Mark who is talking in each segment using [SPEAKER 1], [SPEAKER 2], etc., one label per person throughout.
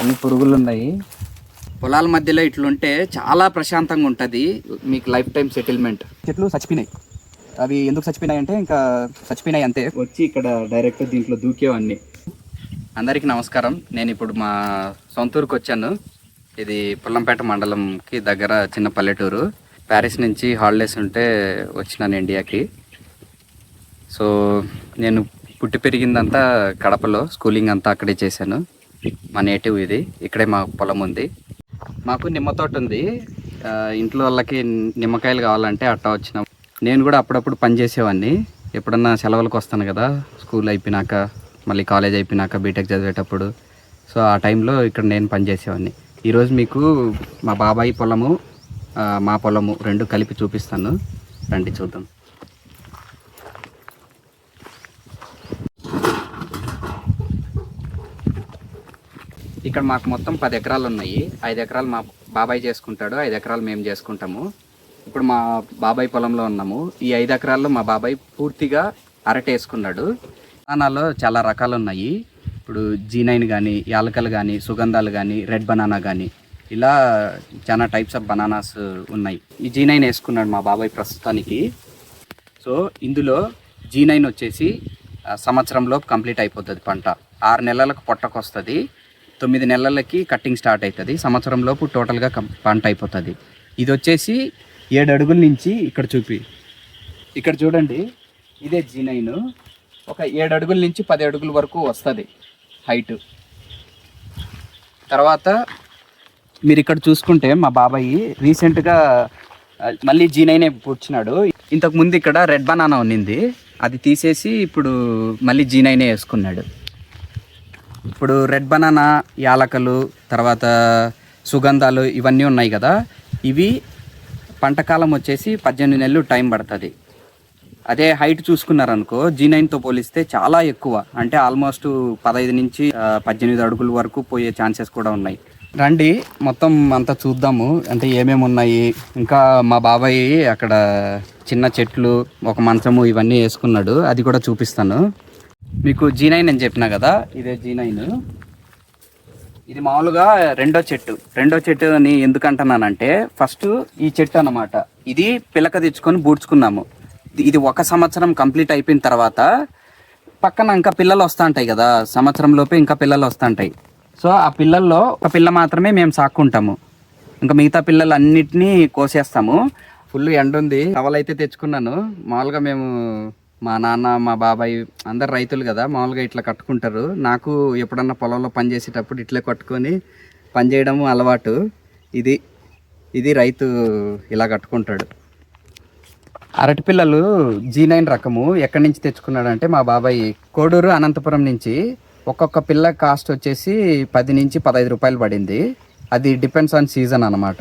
[SPEAKER 1] అన్ని పురుగులు ఉన్నాయి. పొలాల మధ్యలో ఇట్లుంటే చాలా ప్రశాంతంగా ఉంటుంది, మీకు లైఫ్ టైం సెటిల్మెంట్. చెట్లు చచ్చిపోయినాయి. అవి ఎందుకు చచ్చిపోయినాయి అంటే ఇంకా చచ్చిపోయినాయి అంతే. వచ్చి ఇక్కడ డైరెక్ట్ దీంట్లో దూకేవన్నీ. అందరికీ నమస్కారం. నేను ఇప్పుడు మా సొంతూరుకు వచ్చాను. ఇది పుల్లంపేట మండలంకి దగ్గర చిన్న పల్లెటూరు. ప్యారిస్ నుంచి హాలిడేస్ ఉంటే వచ్చినాను ఇండియాకి. సో నేను పుట్టి పెరిగిందంతా కడపలో, స్కూలింగ్ అంతా అక్కడే చేశాను. మా నేటివ్ ఇది. ఇక్కడే మా పొలం ఉంది. మాకు నిమ్మ తోట ఉంది. ఇంట్లో వాళ్ళకి నిమ్మకాయలు కావాలంటే అట్టా వచ్చినాం. నేను కూడా అప్పుడప్పుడు పని చేసేవాడిని. ఎప్పుడన్నా సెలవులకు వస్తాను కదా, స్కూల్ అయిపోయినాక, మళ్ళీ కాలేజ్ అయిపోయినాక, బీటెక్ చదివేటప్పుడు. సో ఆ టైంలో ఇక్కడ నేను పని చేసేవాడిని. ఈరోజు మీకు మా బాబాయ్ పొలము, మా పొలము రెండు కలిపి చూపిస్తాను. రండి చూద్దాం. ఇక్కడ మాకు మొత్తం 10 ఎకరాలు ఉన్నాయి. 5 ఎకరాలు మా బాబాయ్ చేసుకుంటాడు, 5 ఎకరాలు మేము చేసుకుంటాము. ఇప్పుడు మా బాబాయ్ పొలంలో ఉన్నాము. ఈ 5 ఎకరాల్లో మా బాబాయ్ పూర్తిగా అరటి వేసుకున్నాడు. బనానాలో చాలా రకాలు ఉన్నాయి. ఇప్పుడు G9 కానీ, యాలకలు కానీ, సుగంధాలు కానీ, రెడ్ బనానా కానీ, ఇలా చాలా టైప్స్ ఆఫ్ బనానాస్ ఉన్నాయి. ఈ G9 వేసుకున్నాడు మా బాబాయ్ ప్రస్తుతానికి. సో ఇందులో G9 వచ్చేసి సంవత్సరంలో కంప్లీట్ అయిపోతుంది పంట. 6 నెలలకు పొట్టకు వస్తుంది, 9 నెలలకి కట్టింగ్ స్టార్ట్ అవుతుంది. సంవత్సరంలోపు టోటల్గా పంట అయిపోతుంది. ఇది వచ్చేసి 7 అడుగుల నుంచి ఇక్కడ చూడండి, ఇదే G9. ఒక 7 అడుగుల నుంచి 10 అడుగుల వరకు వస్తుంది హైట్. తర్వాత మీరు ఇక్కడ చూసుకుంటే మా బాబాయ్ రీసెంట్గా మళ్ళీ G9 పుచ్చినాడు. ఇంతకుముందు ఇక్కడ రెడ్ బనానా ఉన్నింది, అది తీసేసి ఇప్పుడు మళ్ళీ G9 వేసుకున్నాడు. ఇప్పుడు రెడ్ బనానా, యాలకలు, తర్వాత సుగంధాలు ఇవన్నీ ఉన్నాయి కదా, ఇవి పంటకాలం వచ్చేసి 18 నెలలు టైం పడుతుంది. అదే హైట్ చూసుకున్నారనుకో G9తో పోలిస్తే చాలా ఎక్కువ, అంటే ఆల్మోస్ట్ 15 నుంచి 18 అడుగుల వరకు పోయే ఛాన్సెస్ కూడా ఉన్నాయి. రండి మొత్తం అంతా చూద్దాము, అంటే ఏమేమి ఉన్నాయి. ఇంకా మా బాబాయ్ అక్కడ చిన్న చెట్లు, ఒక మంచము ఇవన్నీ వేసుకున్నాడు, అది కూడా చూపిస్తాను మీకు. G9 అని చెప్పినా కదా, ఇదే G9. ఇది మామూలుగా రెండో చెట్టు అని ఎందుకు అంటున్నానంటే, ఫస్ట్ ఈ చెట్టు అన్నమాట, ఇది పిలక తెచ్చుకొని బూడ్చుకున్నాము. ఇది 1 సంవత్సరం కంప్లీట్ అయిపోయిన తర్వాత పక్కన ఇంకా పిల్లలు వస్తూ ఉంటాయి కదా, సంవత్సరం లోపే ఇంకా పిల్లలు వస్తూ ఉంటాయి. సో ఆ పిల్లల్లో ఒక పిల్ల మాత్రమే మేము సాక్కుంటాము, ఇంకా మిగతా పిల్లలు అన్నిటినీ కోసేస్తాము. ఫుల్ ఎండ ఉంది, టవలైతే తెచ్చుకున్నాను. మామూలుగా మేము, మా నాన్న, మా బాబాయ్ అందరు రైతులు కదా, మామూలుగా ఇట్లా కట్టుకుంటారు. నాకు ఎప్పుడన్నా పొలంలో పని చేసేటప్పుడు ఇట్లే కట్టుకొని పని చేయడము అలవాటు. ఇది రైతు ఇలా కట్టుకుంటాడు. అరటి పిల్లలు G9 రకము ఎక్కడి నుంచి తెచ్చుకున్నాడంటే మా బాబాయ్ కోడూరు, అనంతపురం నుంచి. ఒక్కొక్క పిల్ల కాస్ట్ వచ్చేసి 10 నుంచి 15 రూపాయలు పడింది. అది డిపెండ్స్ ఆన్ సీజన్ అన్నమాట.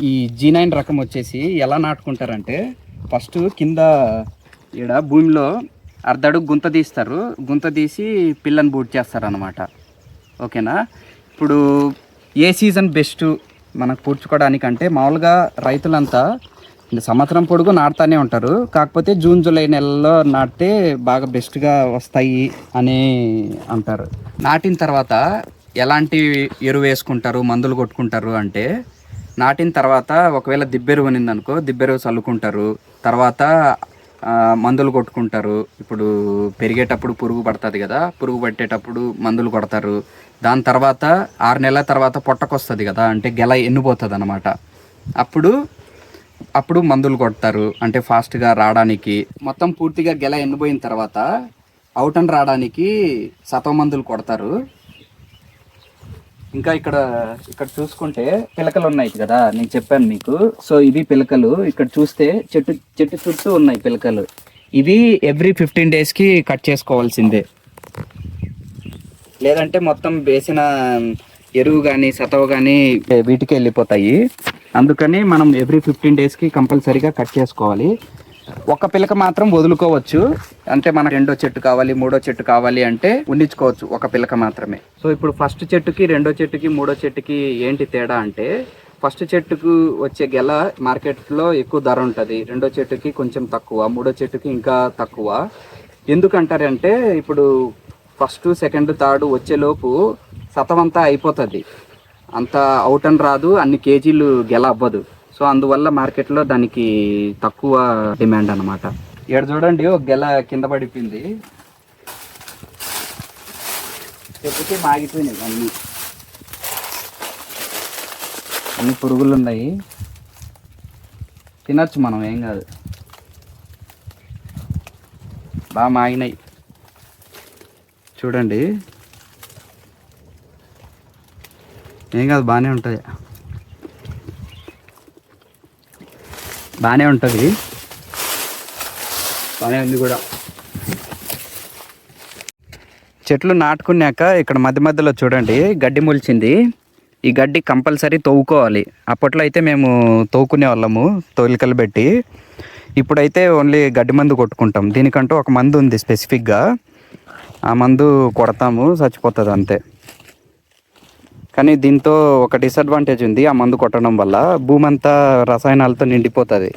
[SPEAKER 1] ఈ G9 రకం వచ్చేసి ఎలా నాటుకుంటారంటే, ఫస్ట్ కింద ఈడ భూమిలో అర్ధడుగు గుంత తీస్తారు, గుంత తీసి పిల్లని బూట్ చేస్తారు అన్నమాట. ఓకేనా. ఇప్పుడు ఏ సీజన్ బెస్ట్ మనకు పూడ్చుకోవడానికంటే, మామూలుగా రైతులంతా సంవత్సరం పొడుగు నాటుతూనే ఉంటారు, కాకపోతే జూన్ జూలై నెలల్లో నాటితే బాగా బెస్ట్గా వస్తాయి అని అంటారు. నాటిన తర్వాత ఎలాంటి ఎరువు వేసుకుంటారు, మందులు కొట్టుకుంటారు అంటే, నాటిన తర్వాత ఒకవేళ దిబ్బెరువు ఉన్నిందనుకో దిబ్బెరువు చల్లుకుంటారు, తర్వాత మందులు కొట్టుకుంటారు. ఇప్పుడు పెరిగేటప్పుడు పురుగు పడుతుంది కదా, పురుగు పట్టేటప్పుడు మందులు కొడతారు. దాని తర్వాత 6 నెలల తర్వాత పొట్టకొస్తుంది కదా, అంటే గెల ఎన్నిపోతుంది అనమాట. అప్పుడు మందులు కొడతారు, అంటే ఫాస్ట్గా రావడానికి. మొత్తం పూర్తిగా గెల ఎన్నిపోయిన తర్వాత అవుటన్ రావడానికి సత్వ మందులు కొడతారు. ఇంకా ఇక్కడ చూసుకుంటే పిలకలు ఉన్నాయి కదా, నేను చెప్పాను మీకు. సో ఇవి పిలకలు. ఇక్కడ చూస్తే చెట్టు చుట్టూ ఉన్నాయి పిలకలు. ఇవి ఎవ్రీ 15 డేస్కి కట్ చేసుకోవాల్సిందే, లేదంటే మొత్తం వేసిన ఎరువు కానీ సతవ కానీ వీటికి వెళ్ళిపోతాయి. అందుకని మనం ఎవ్రీ 15 డేస్కి కంపల్సరీగా కట్ చేసుకోవాలి. ఒక పిలక మాత్రం వదులుకోవచ్చు, అంటే మనకు రెండో చెట్టు కావాలి, మూడో చెట్టు కావాలి అంటే ఉండించుకోవచ్చు ఒక పిలక మాత్రమే. సో ఇప్పుడు ఫస్ట్ చెట్టుకి, రెండో చెట్టుకి, మూడో చెట్టుకి ఏంటి తేడా అంటే, ఫస్ట్ చెట్టుకు వచ్చే గెల మార్కెట్లో ఎక్కువ ధర ఉంటుంది, రెండో చెట్టుకి కొంచెం తక్కువ, మూడో చెట్టుకి ఇంకా తక్కువ. ఎందుకంటారంటే ఇప్పుడు ఫస్ట్ సెకండ్ థర్డ్ వచ్చేలోపు సతమంతా అయిపోతుంది, అంత అవుట్ అని రాదు, అన్ని కేజీలు గెల అవ్వదు. సో అందువల్ల మార్కెట్లో దానికి తక్కువ డిమాండ్ అనమాట. ఇక్కడ చూడండి ఒక గెల కింద పడిపోయింది, చెప్పుకి మాగిపోయినాయి అన్ని పురుగులు ఉన్నాయి, తినచ్చు మనం, ఏం కాదు. బాగా మాగినాయి చూడండి, ఏం కాదు, బాగానే ఉంటుంది, బాగానే ఉంటుంది, బాగానే ఉంది కూడా. చెట్లు నాటుకున్నాక ఇక్కడ మధ్య మధ్యలో చూడండి గడ్డి మొలిచింది. ఈ గడ్డి కంపల్సరీ తవ్వుకోవాలి. అప్పట్లో అయితే మేము తవ్వుకునే వాళ్ళము తోలికలు పెట్టి, ఇప్పుడైతే ఓన్లీ గడ్డి మందు కొట్టుకుంటాం. దీనికంటూ ఒక మందు ఉంది స్పెసిఫిక్గా, ఆ మందు కొడతాము, చచ్చిపోతుంది అంతే. కానీ దీంతో ఒక డిసడ్వాంటేజ్ ఉంది, ఆ మందు కొట్టడం వల్ల భూమి అంతా రసాయనాలతో నిండిపోతుంది.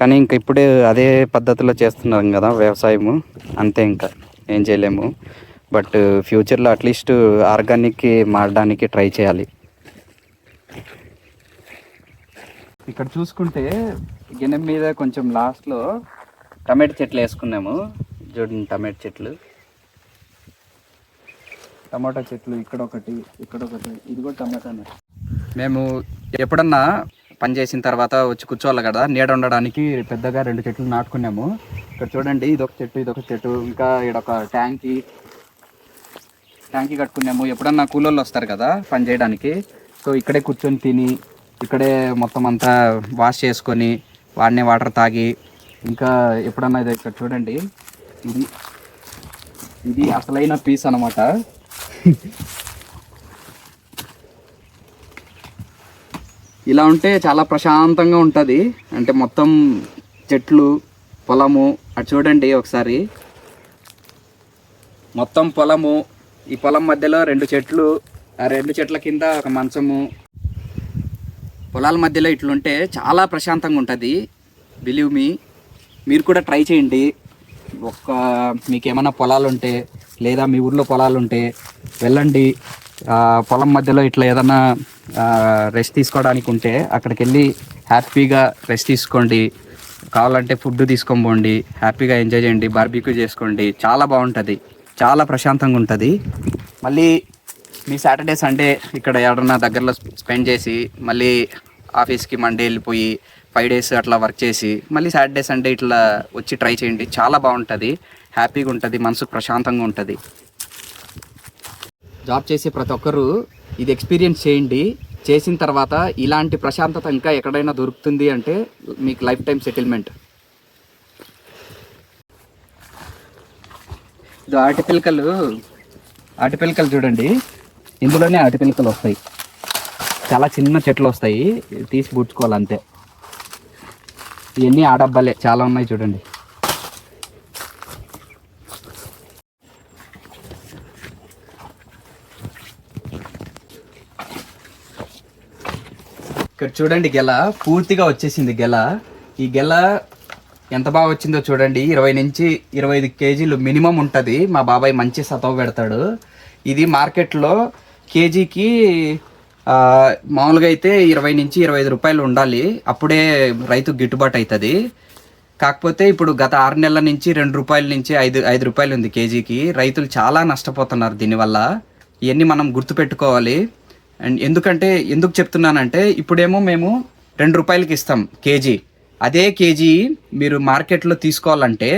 [SPEAKER 1] కానీ ఇంక ఇప్పుడే అదే పద్ధతిలో చేస్తున్నాం కదా వ్యవసాయము, అంతే, ఇంకా ఏం చేయలేము. బట్ ఫ్యూచర్లో అట్లీస్ట్ ఆర్గానిక్కి మారడానికి ట్రై చేయాలి. ఇక్కడ చూసుకుంటే గిన్నె మీద కొంచెం లాస్ట్లో టమాటో చెట్లు వేసుకున్నాము చూడండి. టమాటో చెట్లు ఇక్కడ ఒకటి, ఇది కూడా టమాటానే. మేము ఎప్పుడన్నా పని చేసిన తర్వాత వచ్చి కూర్చోవాలి కదా, నీడ ఉండడానికి పెద్దగా 2 చెట్లు నాటుకున్నాము. ఇక్కడ చూడండి, ఇదొక చెట్టు, ఇంకా ఇక్కడ ఒక ట్యాంకీ కట్టుకున్నాము. ఎప్పుడన్నా కూలోళ్ళు వస్తారు కదా పని చేయడానికి, సో ఇక్కడే కూర్చొని తిని, ఇక్కడే మొత్తం అంతా వాష్ చేసుకొని వాడినే వాటర్ తాగి, ఇంకా ఎప్పుడన్నా ఇది ఇక్కడ చూడండి, ఇది అసలైన పీస్ అన్నమాట. ఇలా ఉంటే చాలా ప్రశాంతంగా ఉంటుంది. అంటే మొత్తం చెట్లు, పొలము, అటు చూడండి ఒకసారి, మొత్తం పొలము, ఈ పొలం మధ్యలో 2 చెట్లు, ఆ 2 చెట్ల కింద ఒక మంచము, పొలాల మధ్యలో ఇట్లుంటే చాలా ప్రశాంతంగా ఉంటుంది. బిలీవ్ మీ, మీరు కూడా ట్రై చేయండి. మీకు ఏమైనా పొలాలు ఉంటే, లేదా మీ ఊర్లో పొలాలు ఉంటే వెళ్ళండి. పొలం మధ్యలో ఇట్లా ఏదైనా రెస్ట్ తీసుకోవడానికి ఉంటే అక్కడికి వెళ్ళి హ్యాపీగా రెస్ట్ తీసుకోండి. కావాలంటే ఫుడ్ తీసుకొని పోండి, హ్యాపీగా ఎంజాయ్ చేయండి, బార్బిక్యూ చేసుకోండి. చాలా బాగుంటుంది, చాలా ప్రశాంతంగా ఉంటుంది. మళ్ళీ మీ సాటర్డే సండే ఇక్కడ ఎవరన్నా దగ్గరలో స్పెండ్ చేసి, మళ్ళీ ఆఫీస్కి మండే వెళ్ళిపోయి 5 days అట్లా వర్క్ చేసి, మళ్ళీ సాటర్డే సండే ఇట్లా వచ్చి ట్రై చేయండి. చాలా బాగుంటుంది, హ్యాపీగా ఉంటుంది, మనసుకు ప్రశాంతంగా ఉంటుంది. జాబ్ చేసే ప్రతి ఒక్కరూ ఇది ఎక్స్పీరియన్స్ చేయండి. చేసిన తర్వాత ఇలాంటి ప్రశాంతత ఇంకా ఎక్కడైనా దొరుకుతుంది అంటే మీకు లైఫ్ టైం సెటిల్మెంట్. ఇది ఆటిపిలకలు చూడండి, ఇందులోనే ఆటిపిలకలు వస్తాయి. చాలా చిన్న చెట్లు వస్తాయి, తీసి పుచ్చుకోవాలి అంతే. ఇవన్నీ ఆడబ్బాలే, చాలా ఉన్నాయి చూడండి. ఇక్కడ చూడండి, గెల పూర్తిగా వచ్చేసింది. ఈ గెల ఎంత బాగా వచ్చిందో చూడండి. 20 నుంచి 25 కేజీలు మినిమం ఉంటుంది. మా బాబాయ్ మంచి సతవ పెడతాడు. ఇది మార్కెట్లో కేజీకి మామూలుగా అయితే 20 నుంచి 25 రూపాయలు ఉండాలి, అప్పుడే రైతుకు గిట్టుబాటు అవుతుంది. కాకపోతే ఇప్పుడు గత 6 నెలల నుంచి 2 రూపాయల నుంచి 5 రూపాయలు ఉంది కేజీకి. రైతులు చాలా నష్టపోతున్నారు దీనివల్ల. ఇవన్నీ మనం గుర్తుపెట్టుకోవాలి. అండ్ ఎందుకు చెప్తున్నానంటే, ఇప్పుడేమో మేము 2 రూపాయలకి ఇస్తాం కేజీ. అదే కేజీ మీరు మార్కెట్లో తీసుకోవాలంటే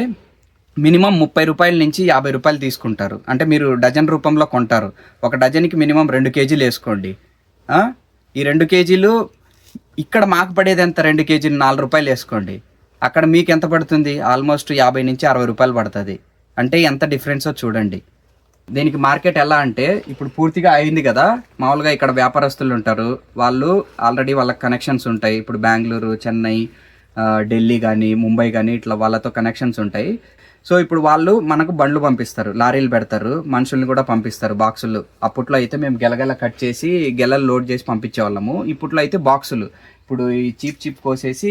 [SPEAKER 1] మినిమం 30 రూపాయల నుంచి 50 రూపాయలు తీసుకుంటారు. అంటే మీరు డజన్ రూపంలో కొంటారు. ఒక డజన్కి మినిమం 2 కేజీలు వేసుకోండి. ఈ 2 కేజీలు ఇక్కడ మాకు పడేది ఎంత, 2 కేజీలు 4 రూపాయలు వేసుకోండి. అక్కడ మీకు ఎంత పడుతుంది? ఆల్మోస్ట్ 50 నుంచి 60 రూపాయలు పడుతుంది. అంటే ఎంత డిఫరెన్సో చూడండి. దీనికి మార్కెట్ ఎలా అంటే, ఇప్పుడు పూర్తిగా అయింది కదా, మామూలుగా ఇక్కడ వ్యాపారస్తులు ఉంటారు, వాళ్ళు ఆల్రెడీ వాళ్ళకి కనెక్షన్స్ ఉంటాయి. ఇప్పుడు బెంగళూరు, చెన్నై, ఢిల్లీ కానీ, ముంబై కానీ ఇట్లా వాళ్ళతో కనెక్షన్స్ ఉంటాయి. సో ఇప్పుడు వాళ్ళు మనకు బండ్లు పంపిస్తారు, లారీలు పెడతారు, మనుషుల్ని కూడా పంపిస్తారు, బాక్సులు. అప్పట్లో అయితే మేము గెలగెల కట్ చేసి గెలలు లోడ్ చేసి పంపించేవాళ్ళము. ఇప్పట్లో అయితే బాక్సులు, ఇప్పుడు ఈ చీప్ కోసేసి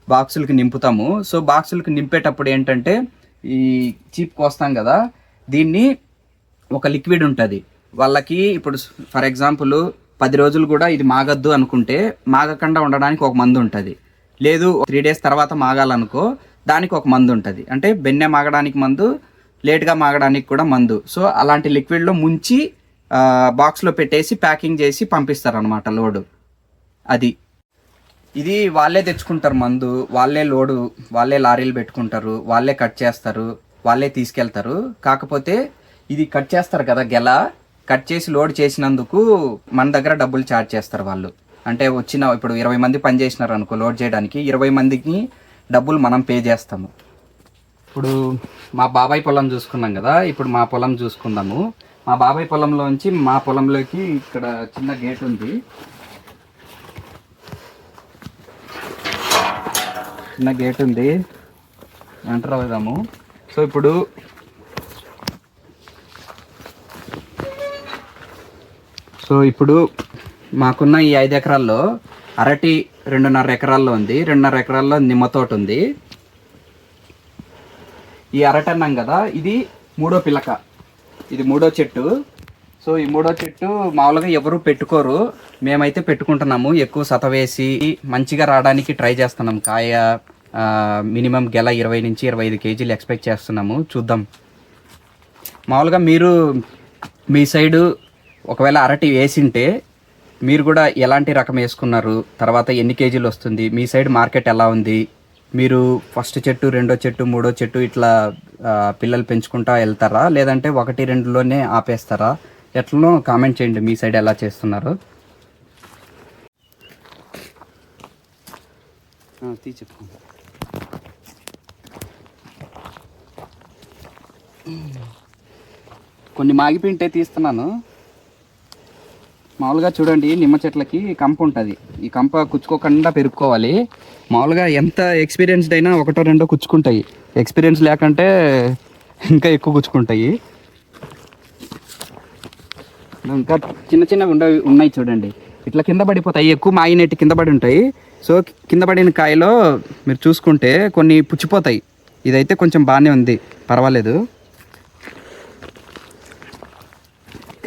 [SPEAKER 1] బాక్సులకి నింపుతాము. సో బాక్సులకి నింపేటప్పుడు ఏంటంటే, ఈ చీప్ కోస్తాం కదా, దీన్ని ఒక లిక్విడ్ ఉంటుంది వాళ్ళకి. ఇప్పుడు ఫర్ ఎగ్జాంపుల్ 10 రోజులు కూడా ఇది మాగద్దు అనుకుంటే మాగకుండా ఉండడానికి ఒక మందు ఉంటుంది. లేదు 3 days తర్వాత మాగాలనుకో దానికి ఒక మందు ఉంటుంది. అంటే బెన్నె మాగడానికి మందు, లేట్గా మాగడానికి కూడా మందు. సో అలాంటి లిక్విడ్లో ముంచి బాక్స్లో పెట్టేసి ప్యాకింగ్ చేసి పంపిస్తారనమాట లోడు. అది ఇది వాళ్ళే తెచ్చుకుంటారు మందు, వాళ్ళే లోడు, వాళ్ళే లారీలు పెట్టుకుంటారు, వాళ్ళే కట్ చేస్తారు, వాళ్ళే తీసుకెళ్తారు. కాకపోతే ఇది కట్ చేస్తారు కదా, కట్ చేసి లోడ్ చేసినందుకు మన దగ్గర డబ్బులు ఛార్జ్ చేస్తారు వాళ్ళు. అంటే ఇప్పుడు 20 మంది పని చేసినారు అనుకో లోడ్ చేయడానికి, 20 మందికి డబ్బులు మనం పే చేస్తాము. ఇప్పుడు మా బాబాయ్ పొలం చూసుకున్నాం కదా, ఇప్పుడు మా పొలం చూసుకుందాము. మా బాబాయ్ పొలంలోంచి మా పొలంలోకి ఇక్కడ చిన్న గేట్ ఉంది, ఎంటర్ అవుదాము. సో ఇప్పుడు మాకున్న ఈ 5 ఎకరాల్లో అరటి 2.5 ఎకరాల్లో ఉంది, 2.5 ఎకరాల్లో నిమ్మ తోట ఉంది. ఈ అరటి అన్నాం కదా, ఇది 3వ పిలక, ఇది 3వ చెట్టు. సో ఈ 3వ చెట్టు మామూలుగా ఎవరు పెట్టుకోరు, మేమైతే పెట్టుకుంటున్నాము. ఎక్కువ సతవేసి మంచిగా రావడానికి ట్రై చేస్తున్నాం. కాయ మినిమం గెల 20 నుంచి 25 కేజీలు ఎక్స్పెక్ట్ చేస్తున్నాము. చూద్దాం. మామూలుగా మీరు మీ సైడు ఒకవేళ అరటి వేసింటే మీరు కూడా ఎలాంటి రకం వేసుకున్నారు, తర్వాత ఎన్ని కేజీలు వస్తుంది, మీ సైడ్ మార్కెట్ ఎలా ఉంది, మీరు ఫస్ట్ చెట్టు, 2వ చెట్టు, 3వ చెట్టు ఇట్లా పిల్లలు పెంచుకుంటా వెళ్తారా, లేదంటే 1, 2లోనే ఆపేస్తారా, ఎట్లనో కామెంట్ చేయండి మీ సైడ్ ఎలా చేస్తున్నారు. కొన్ని మాగిపింటే తీస్తున్నాను. మామూలుగా చూడండి, నిమ్మ చెట్లకి కంప ఉంటుంది, ఈ కంప కుచ్చుకోకుండా పెరుక్కోవాలి. మామూలుగా ఎంత ఎక్స్పీరియన్స్డ్ అయినా 1, 2 కుచ్చుకుంటాయి, ఎక్స్పీరియన్స్ లేకుంటే ఇంకా ఎక్కువ కుచ్చుకుంటాయి. ఇంకా చిన్న చిన్నవి ఉన్నాయి చూడండి, ఇట్లా కింద పడిపోతాయి, ఎక్కువ మాగినట్టు కింద పడి ఉంటాయి. సో కింద పడిన కాయలో మీరు చూసుకుంటే కొన్ని పుచ్చిపోతాయి. ఇదైతే కొంచెం బాగానే ఉంది, పర్వాలేదు.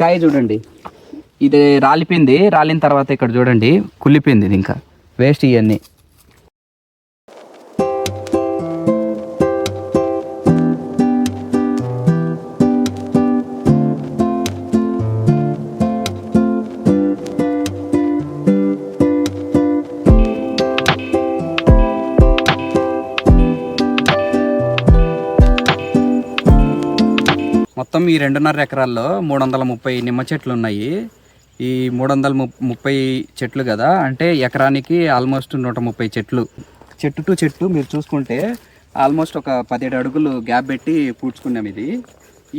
[SPEAKER 1] కాయ చూడండి, ఇది రాలిపోయింది. రాలిన తర్వాత ఇక్కడ చూడండి కుళ్ళిపోయింది, ఇది ఇంకా వేస్ట్ ఇవన్నీ. మొత్తం ఈ 2.5 ఎకరాల్లో 330 నిమ్మ చెట్లు ఉన్నాయి. ఈ 330 చెట్లు కదా, అంటే ఎకరానికి ఆల్మోస్ట్ 130 చెట్లు. చెట్టు టు చెట్టు మీరు చూసుకుంటే ఆల్మోస్ట్ ఒక 17 అడుగులు గ్యాప్ పెట్టి పూడ్చుకున్నాం.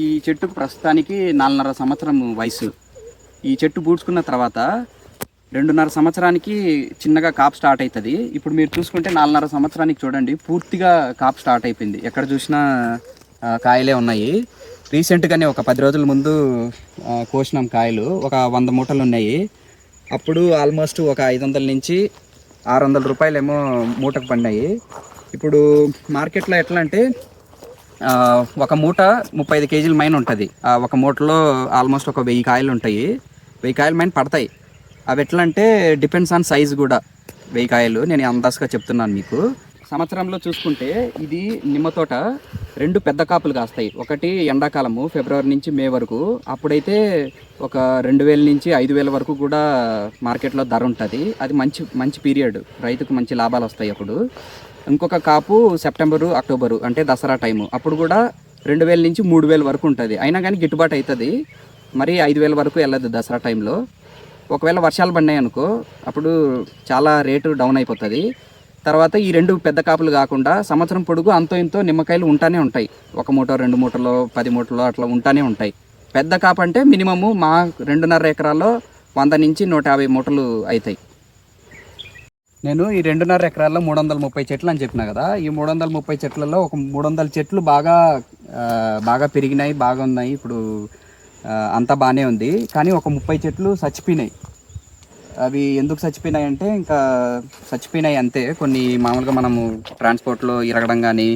[SPEAKER 1] ఈ చెట్టుకు ప్రస్తుతానికి 4.5 సంవత్సరం వయసు. ఈ చెట్టు పూడ్చుకున్న తర్వాత 2.5 సంవత్సరానికి చిన్నగా కాపు స్టార్ట్ అవుతుంది. ఇప్పుడు మీరు చూసుకుంటే 4.5 సంవత్సరానికి చూడండి పూర్తిగా కాపు స్టార్ట్ అయిపోయింది, ఎక్కడ చూసినా కాయలే ఉన్నాయి. రీసెంట్గానే ఒక 10 రోజుల ముందు కోసినాం కాయలు, ఒక 100 మూటలు ఉన్నాయి. అప్పుడు ఆల్మోస్ట్ ఒక 500 నుంచి 600 రూపాయలేమో మూటకు పడినాయి. ఇప్పుడు మార్కెట్లో ఎట్లా అంటే ఒక మూట 35 కేజీల మైన ఉంటుంది. ఒక మూటలో ఆల్మోస్ట్ ఒక 1000 కాయలు ఉంటాయి, 1000 కాయల మైన పడతాయి. అవి ఎట్లా అంటే డిపెండ్స్ ఆన్ సైజ్ కూడా. 1000 కాయలు నేను అందాజుగా చెప్తున్నాను మీకు. సంవత్సరంలో చూసుకుంటే ఇది నిమ్మ తోట 2 పెద్ద కాపులు కాస్తాయి. ఒకటి ఎండాకాలము ఫిబ్రవరి నుంచి మే వరకు, అప్పుడైతే ఒక 2000 నుంచి 5000 వరకు కూడా మార్కెట్లో ధర ఉంటుంది. అది మంచి పీరియడ్, రైతుకు మంచి లాభాలు వస్తాయి అప్పుడు. ఇంకొక కాపు సెప్టెంబరు అక్టోబరు అంటే దసరా టైము, అప్పుడు కూడా 2000 నుంచి 3000 వరకు ఉంటుంది. అయినా కానీ గిట్టుబాటు అవుతుంది, మరి 5000 వరకు వెళ్ళదు దసరా టైంలో. ఒకవేళ వర్షాలు పడినాయి అనుకో అప్పుడు చాలా రేటు డౌన్ అయిపోతుంది. తర్వాత ఈ 2 పెద్ద కాపులు కాకుండా సంవత్సరం పొడుగు అంతో ఇంతో నిమ్మకాయలు ఉంటానే ఉంటాయి. 1 మూట 2 మూటలో 10 మూటలో అట్లా ఉంటానే ఉంటాయి. పెద్ద కాపు అంటే మినిమము మా 2.5 ఎకరాల్లో 100 నుంచి 150 మూటలు అవుతాయి. నేను ఈ 2.5 ఎకరాల్లో 330 చెట్లు అని చెప్పినా కదా, ఈ 330 చెట్లలో ఒక 300 చెట్లు బాగా పెరిగినాయి, బాగా ఉన్నాయి. ఇప్పుడు అంతా బాగానే ఉంది. కానీ ఒక 30 చెట్లు చచ్చిపోయినాయి. అవి ఎందుకు చచ్చిపోయినాయి అంటే ఇంకా చచ్చిపోయినాయి అంతే. కొన్ని మామూలుగా మనము ట్రాన్స్పోర్ట్లో ఇరగడం కానీ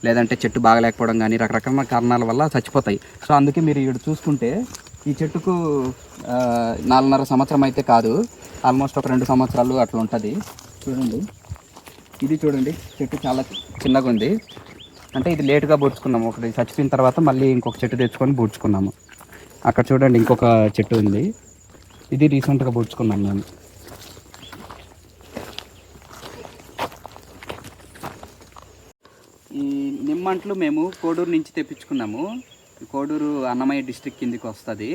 [SPEAKER 1] లేదంటే చెట్టు బాగలేకపోవడం కానీ రకరకాల కారణాల వల్ల చచ్చిపోతాయి. సో అందుకే మీరు ఇక్కడ చూసుకుంటే ఈ చెట్టుకు 4.5 సంవత్సరం అయితే కాదు, ఆల్మోస్ట్ ఒక 2 సంవత్సరాలు అట్లా ఉంటుంది. చూడండి, ఇది చూడండి, చెట్టు చాలా చిన్నగా ఉంది. అంటే ఇది లేటుగా బూడ్చుకున్నాము. ఒకటి చచ్చిపోయిన తర్వాత మళ్ళీ ఇంకొక చెట్టు తెచ్చుకొని బూడ్చుకున్నాము. అక్కడ చూడండి ఇంకొక చెట్టు ఉంది, ఇది రీసెంట్గా బూడ్చుకున్నాం మేము. ఈ నిమ్మంట్లు మేము కోడూరు నుంచి తెప్పించుకున్నాము. కోడూరు అన్నమయ్య డిస్ట్రిక్ట్ కిందికి వస్తుంది.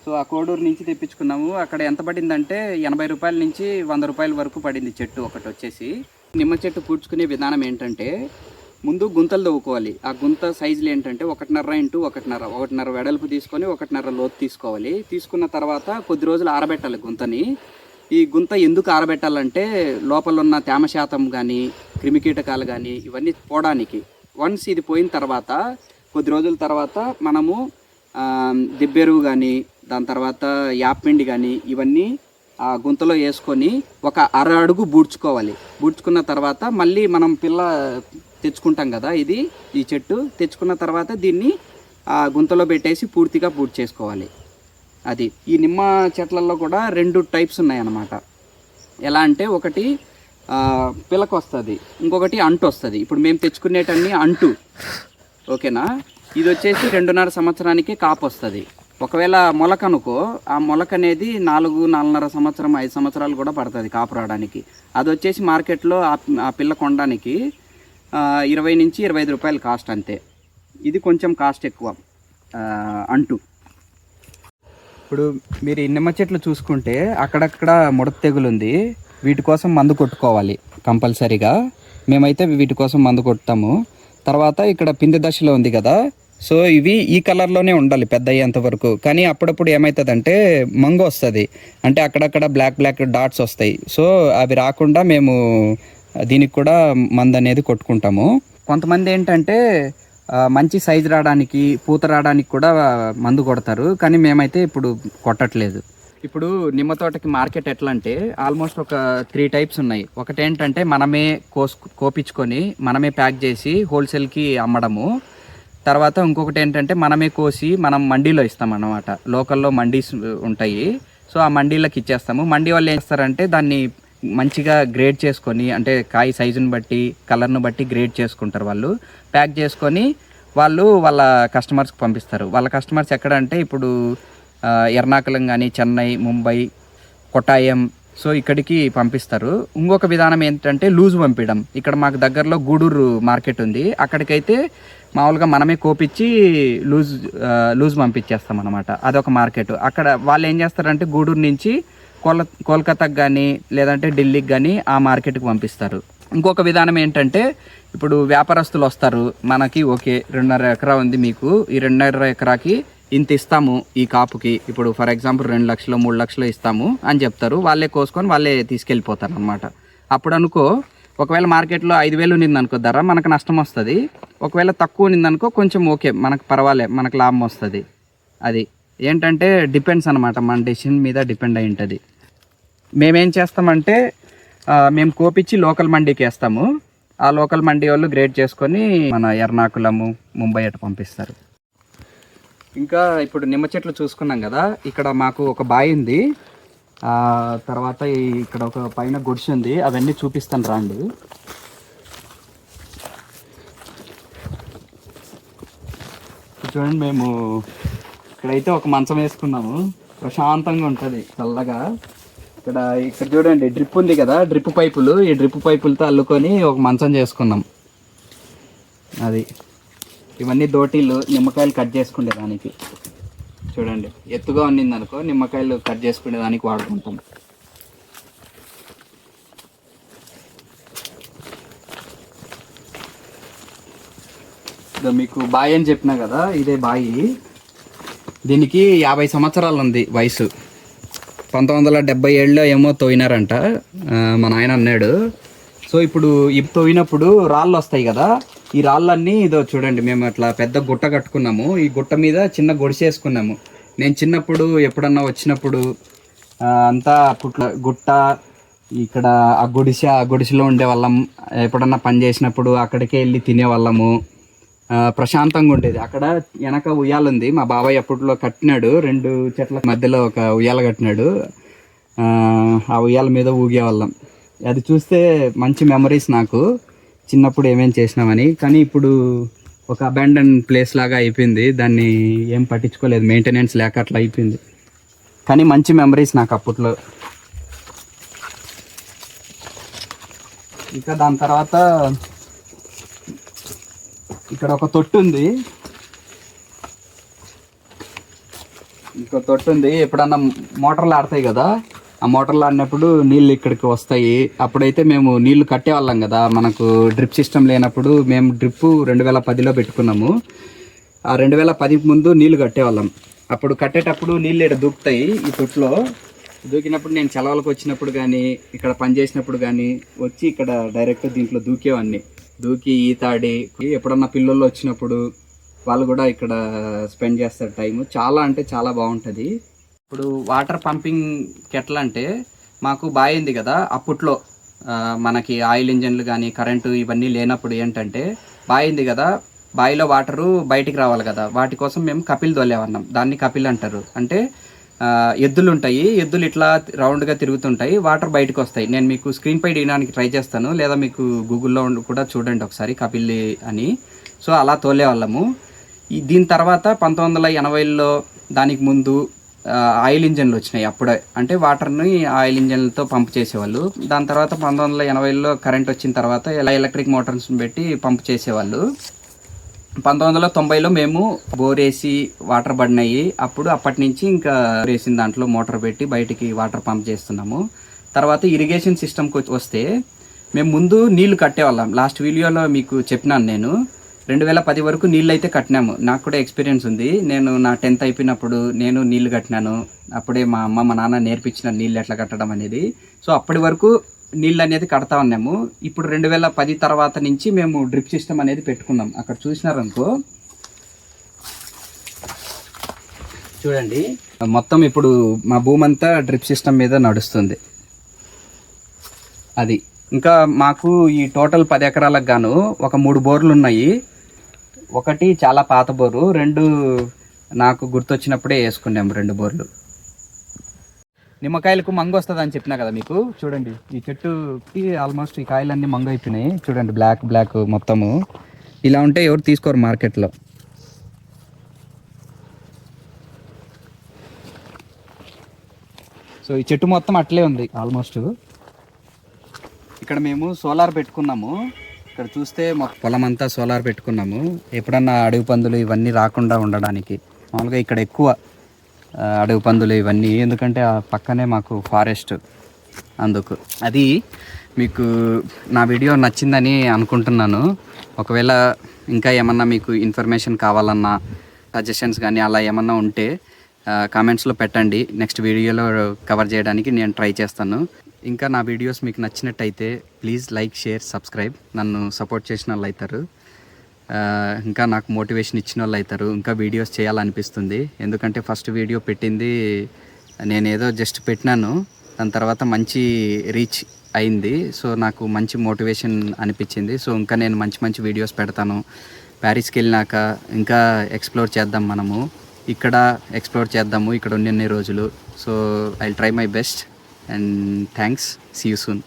[SPEAKER 1] సో ఆ కోడూరు నుంచి తెప్పించుకున్నాము. అక్కడ ఎంత పడిందంటే 80 రూపాయల నుంచి 100 రూపాయల వరకు పడింది చెట్టు ఒకటి వచ్చేసి. నిమ్మ చెట్టు పూడ్చుకునే విధానం ఏంటంటే, ముందు గుంతలు తవ్వుకోవాలి. ఆ గుంత సైజులు ఏంటంటే 1.5 x 1.5 వెడల్పు తీసుకొని 1.5 లోతు తీసుకోవాలి. తీసుకున్న తర్వాత కొద్ది రోజులు ఆరబెట్టాలి గుంతని. ఈ గుంత ఎందుకు ఆరబెట్టాలంటే లోపల ఉన్న తేమ శాతం కానీ క్రిమికీటకాలు కానీ ఇవన్నీ పోవడానికి. వన్స్ ఇది పోయిన తర్వాత కొద్ది రోజుల తర్వాత మనము దిబ్బెరువు కానీ దాని తర్వాత యాప్పిండి కానీ ఇవన్నీ ఆ గుంతలో వేసుకొని ఒక అర అడుగు బూడ్చుకోవాలి. బూడ్చుకున్న తర్వాత మళ్ళీ మనం పిల్ల తెచ్చుకుంటాం కదా, ఈ చెట్టు తెచ్చుకున్న తర్వాత దీన్ని ఆ గుంతలో పెట్టేసి పూర్తిగా పూడ్చేసుకోవాలి. అది ఈ నిమ్మ చెట్లలో కూడా 2 టైప్స్ ఉన్నాయన్నమాట. ఎలా అంటే ఒకటి పిలకు వస్తుంది, ఇంకొకటి అంటు వస్తుంది. ఇప్పుడు మేము తెచ్చుకునేటన్ని అంటు, ఓకేనా. ఇది వచ్చేసి 2.5 సంవత్సరానికి కాపు వస్తుంది. ఒకవేళ మొలక అనుకో, ఆ మొలక అనేది 4.5 సంవత్సరం 5 సంవత్సరాలు కూడా పడుతుంది కాపు రావడానికి. అది వచ్చేసి మార్కెట్లో ఆ పిల్ల కొనడానికి 20 నుంచి 25 రూపాయలు కాస్ట్ అంతే. ఇది కొంచెం కాస్ట్ ఎక్కువ అంటు. ఇప్పుడు మీరు ఈ నిమ్మ చెట్లు చూసుకుంటే అక్కడక్కడ ముడత తెగులు ఉంది. వీటి కోసం మందు కొట్టుకోవాలి కంపల్సరీగా. మేమైతే వీటి కోసం మందు కొడతాము. తర్వాత ఇక్కడ పిండి దశలో ఉంది కదా, సో ఇవి ఈ కలర్లోనే ఉండాలి పెద్ద అయ్యేంత వరకు. కానీ అప్పుడప్పుడు ఏమవుతుందంటే మంగు వస్తుంది, అంటే అక్కడక్కడ బ్లాక్ డాట్స్ వస్తాయి. సో అవి రాకుండా మేము దీనికి కూడా మందు అనేది కొట్టుకుంటాము. కొంతమంది ఏంటంటే మంచి సైజు రావడానికి పూత రావడానికి కూడా మందు కొడతారు, కానీ మేమైతే ఇప్పుడు కొట్టట్లేదు. ఇప్పుడు నిమ్మ తోటకి మార్కెట్ ఎట్లా అంటే ఆల్మోస్ట్ ఒక 3 టైప్స్ ఉన్నాయి. ఒకటి ఏంటంటే మనమే కోపించుకొని మనమే ప్యాక్ చేసి హోల్సేల్కి అమ్మడము. తర్వాత ఇంకొకటి ఏంటంటే మనమే కోసి మనం మండీలో ఇస్తాం అన్నమాట. లోకల్లో మండీస్ ఉంటాయి, సో ఆ మండీలకు ఇచ్చేస్తాము. మండీ వాళ్ళు ఏం చేస్తారంటే దాన్ని మంచిగా గ్రేడ్ చేసుకొని, అంటే కాయ సైజుని బట్టి కలర్ను బట్టి గ్రేడ్ చేసుకుంటారు. వాళ్ళు ప్యాక్ చేసుకొని వాళ్ళ కస్టమర్స్కి పంపిస్తారు. వాళ్ళ కస్టమర్స్ ఎక్కడ అంటే ఇప్పుడు ఎర్నాకుళం కానీ చెన్నై, ముంబై, కొట్టాయం, సో ఇక్కడికి పంపిస్తారు. ఇంకొక విధానం ఏంటంటే లూజ్ పంపించడం. ఇక్కడ మాకు దగ్గరలో గూడూరు మార్కెట్ ఉంది, అక్కడికైతే మామూలుగా మనమే కోపించి లూజ్ పంపించేస్తాం అనమాట. అదొక మార్కెట్. అక్కడ వాళ్ళు ఏం చేస్తారంటే గూడూరు నుంచి కోల్కతాకి కానీ లేదంటే ఢిల్లీకి కానీ ఆ మార్కెట్కి పంపిస్తారు. ఇంకొక విధానం ఏంటంటే ఇప్పుడు వ్యాపారస్తులు వస్తారు, మనకి ఓకే 2.5 ఎకరా ఉంది మీకు, ఈ 2.5 ఎకరాకి ఇంత ఇస్తాము ఈ కాపుకి, ఇప్పుడు ఫర్ ఎగ్జాంపుల్ 2 లక్షలు 3 లక్షలు ఇస్తాము అని చెప్తారు. వాళ్ళే కోసుకొని వాళ్ళే తీసుకెళ్ళిపోతారు అనమాట. అప్పుడు అనుకో ఒకవేళ మార్కెట్లో 5,000 ఉన్నిందనుకో ధర, మనకు నష్టం వస్తుంది. ఒకవేళ తక్కువ ఉన్నిందనుకో కొంచెం ఓకే, మనకు పర్వాలే, మనకు లాభం వస్తుంది. అది ఏంటంటే డిపెండ్స్ అనమాట, మన డెసిషన్ మీద డిపెండ్ అయి ఉంటుంది. మేమేం చేస్తామంటే మేము కోపించి లోకల్ మండీకి వేస్తాము. ఆ లోకల్ మండీ వాళ్ళు గ్రేడ్ చేసుకొని మన ఎర్నాకుళము, ముంబై అటు పంపిస్తారు. ఇంకా ఇప్పుడు నిమ్మ చెట్లు చూసుకున్నాం కదా, ఇక్కడ మాకు ఒక బావి ఉంది, తర్వాత ఇక్కడ ఒక పైన గుడిసె ఉంది, అవన్నీ చూపిస్తాను రాండి. చూడండి, మేము ఇక్కడైతే ఒక మంచం వేసుకున్నాము, ప్రశాంతంగా ఉంటుంది చల్లగా. ఇక్కడ చూడండి డ్రిప్ ఉంది కదా, డ్రిప్ పైపులు, ఈ డ్రిప్ పైపులతో అల్లుకొని ఒక మంచం చేసుకున్నాం. అది ఇవన్నీ దోటీలు, నిమ్మకాయలు కట్ చేసుకునే దానికి. చూడండి ఎత్తుగా ఉన్నింది అనుకో, నిమ్మకాయలు కట్ చేసుకునే దానికి వాడుకుంటాం. మీకు బావి అని చెప్పినా కదా, ఇదే బావి. దీనికి 50 సంవత్సరాలు ఉంది వయసు. 1977లో ఏమో తవ్వినారంట, మా నాయన అన్నాడు. సో ఇప్పుడు తవ్వినప్పుడు రాళ్ళు వస్తాయి కదా, ఈ రాళ్ళన్నీ ఇదో చూడండి, మేము అట్లా పెద్ద గుట్ట కట్టుకున్నాము. ఈ గుట్ట మీద చిన్న గొడిసేసుకున్నాము. నేను చిన్నప్పుడు ఎప్పుడన్నా వచ్చినప్పుడు అంతా గుట్ట, ఇక్కడ ఆ గుడిసెలో ఉండే వాళ్ళం. ఎప్పుడన్నా పని చేసినప్పుడు అక్కడికే వెళ్ళి తినేవాళ్ళము. ప్రశాంతంగా ఉండేది. అక్కడ వెనక ఉయ్యాల ఉంది, మా బాబాయ్ అప్పట్లో కట్టినాడు, 2 చెట్ల మధ్యలో ఒక ఉయ్యాల కట్టినాడు. ఆ ఉయ్యాల మీద ఊగేవాళ్ళం. అది చూస్తే మంచి మెమరీస్ నాకు, చిన్నప్పుడు ఏమేం చేసినామని. కానీ ఇప్పుడు ఒక అబాండన్ ప్లేస్ లాగా అయిపోయింది, దాన్ని ఏం పట్టించుకోలేదు, మెయింటెనెన్స్ లేక అట్లా అయిపోయింది. కానీ మంచి మెమరీస్ నాకు అప్పట్లో. ఇంకా దాని తర్వాత ఇక్కడ ఒక తొట్టు ఉంది, ఇంకో తొట్టు ఉంది. ఎప్పుడన్నా మోటార్లు ఆడతాయి కదా, ఆ మోటార్లు ఆడినప్పుడు నీళ్ళు ఇక్కడికి వస్తాయి. అప్పుడైతే మేము నీళ్లు కట్టేవాళ్ళం కదా, మనకు డ్రిప్ సిస్టమ్ లేనప్పుడు. మేము డ్రిప్ 2010లో పెట్టుకున్నాము. ఆ 2010 ముందు నీళ్లు కట్టేవాళ్ళం. అప్పుడు కట్టేటప్పుడు నీళ్ళు ఇక్కడ దూకుతాయి, ఈ తొట్టులో దూకినప్పుడు నేను సెలవులకు వచ్చినప్పుడు కానీ, ఇక్కడ పని చేసినప్పుడు కానీ వచ్చి ఇక్కడ డైరెక్ట్ దీంట్లో దూకేవాడిని. దూకి ఈత ఆడి, ఎప్పుడన్నా పిల్లలు వచ్చినప్పుడు వాళ్ళు కూడా ఇక్కడ స్పెండ్ చేస్తారు టైం. చాలా అంటే చాలా బాగుంటుంది. ఇప్పుడు వాటర్ పంపింగ్కి ఎట్లా అంటే, మాకు బావి ఉంది కదా, అప్పట్లో మనకి ఆయిల్ ఇంజన్లు కానీ కరెంటు ఇవన్నీ లేనప్పుడు ఏంటంటే, బావి ఉంది కదా, బావిలో వాటరు బయటికి రావాలి కదా, వాటి కోసం మేము కపిల్ తోలేవన్నాం. దాన్ని కపిల్ అంటారు. అంటే ఎద్దులు ఉంటాయి, ఎద్దులు ఇట్లా రౌండ్గా తిరుగుతుంటాయి, వాటర్ బయటకు వస్తాయి. నేను మీకు స్క్రీన్ పై తీయడానికి ట్రై చేస్తాను, లేదా మీకు గూగుల్లో కూడా చూడండి ఒకసారి, కపిల్ అని. సో అలా తోలేవాళ్ళము. దీని తర్వాత 1980లో దానికి ముందు ఆయిల్ ఇంజన్లు వచ్చినాయి అప్పుడే. అంటే వాటర్ని ఆయిల్ ఇంజన్లతో పంప్ చేసేవాళ్ళు. దాని తర్వాత 1980లో కరెంట్ వచ్చిన తర్వాత ఎలక్ట్రిక్ మోటార్స్ని పెట్టి పంప్ చేసేవాళ్ళు. 1990లో మేము బోర్ వేసి వాటర్ పడినాయి. అప్పటి నుంచి ఇంకా వేసిన దాంట్లో మోటార్ పెట్టి బయటికి వాటర్ పంప్ చేస్తున్నాము. తర్వాత ఇరిగేషన్ సిస్టమ్కి వస్తే, మేము ముందు నీళ్లు కట్టేవాళ్ళం. లాస్ట్ వీడియోలో మీకు చెప్పినాను నేను. 2010 వరకు నీళ్ళు అయితే కట్టినాము. నాకు కూడా ఎక్స్పీరియన్స్ ఉంది. నేను నా 10th అయిపోయినప్పుడు నేను నీళ్లు కట్టినాను. అప్పుడే మా అమ్మ మా నాన్న నేర్పించిన నీళ్ళు ఎట్లా కట్టడం అనేది. సో అప్పటి వరకు నీళ్ళు అనేది కడతా ఉన్నాము. ఇప్పుడు 2010 తర్వాత నుంచి మేము డ్రిప్ సిస్టమ్ అనేది పెట్టుకున్నాం. అక్కడ చూసినారనుకో, చూడండి, మొత్తం ఇప్పుడు మా భూమి అంతా డ్రిప్ సిస్టమ్ మీద నడుస్తుంది. అది ఇంకా మాకు ఈ టోటల్ 10 ఎకరాలకు గాను ఒక 3 బోర్లు ఉన్నాయి. ఒకటి చాలా పాత బోరు, 2 నాకు గుర్తొచ్చినప్పుడే వేసుకున్నాము 2 బోర్లు. నిమ్మకాయలకు మంగు వస్తుంది అని చెప్పినా కదా మీకు. చూడండి, ఈ చెట్టుకి ఆల్మోస్ట్ ఈ కాయలన్నీ మంగు అయిపోయినాయి. చూడండి, బ్లాక్ మొత్తము. ఇలా ఉంటే ఎవరు తీసుకోరు మార్కెట్లో. సో ఈ చెట్టు మొత్తం అట్లే ఉంది ఆల్మోస్ట్. ఇక్కడ మేము సోలార్ పెట్టుకున్నాము. ఇక్కడ చూస్తే పొలం అంతా సోలార్ పెట్టుకున్నాము. ఎప్పుడన్నా అడవి పందులు ఇవన్నీ రాకుండా ఉండడానికి. మామూలుగా ఇక్కడ ఎక్కువ అడవి పందులు ఇవన్నీ, ఎందుకంటే ఆ పక్కనే మాకు ఫారెస్ట్, అందుకు. అది మీకు నా వీడియో నచ్చిందని అనుకుంటున్నాను. ఒకవేళ ఇంకా ఏమన్నా మీకు ఇన్ఫర్మేషన్ కావాలన్నా, సజెషన్స్ కానీ అలా ఏమన్నా ఉంటే కామెంట్స్లో పెట్టండి. నెక్స్ట్ వీడియోలో కవర్ చేయడానికి నేను ట్రై చేస్తాను. ఇంకా నా వీడియోస్ మీకు నచ్చినట్టయితే ప్లీజ్ లైక్, షేర్, సబ్స్క్రైబ్. నన్ను సపోర్ట్ చేసిన వాళ్ళు అవుతారు, ఇంకా నాకు మోటివేషన్ ఇచ్చిన వాళ్ళు అవుతారు. ఇంకా వీడియోస్ చేయాలనిపిస్తుంది. ఎందుకంటే ఫస్ట్ వీడియో పెట్టింది నేనేదో జస్ట్ పెట్టినాను, దాని తర్వాత మంచి రీచ్ అయింది. సో నాకు మంచి మోటివేషన్ అనిపించింది. సో ఇంకా నేను మంచి వీడియోస్ పెడతాను. ప్యారిస్కి వెళ్ళినాక ఇంకా ఎక్స్ప్లోర్ చేద్దాం, మనము ఇక్కడ ఎక్స్ప్లోర్ చేద్దాము ఇక్కడ ఉన్నన్ని రోజులు. So I will try my best and thanks. See you soon.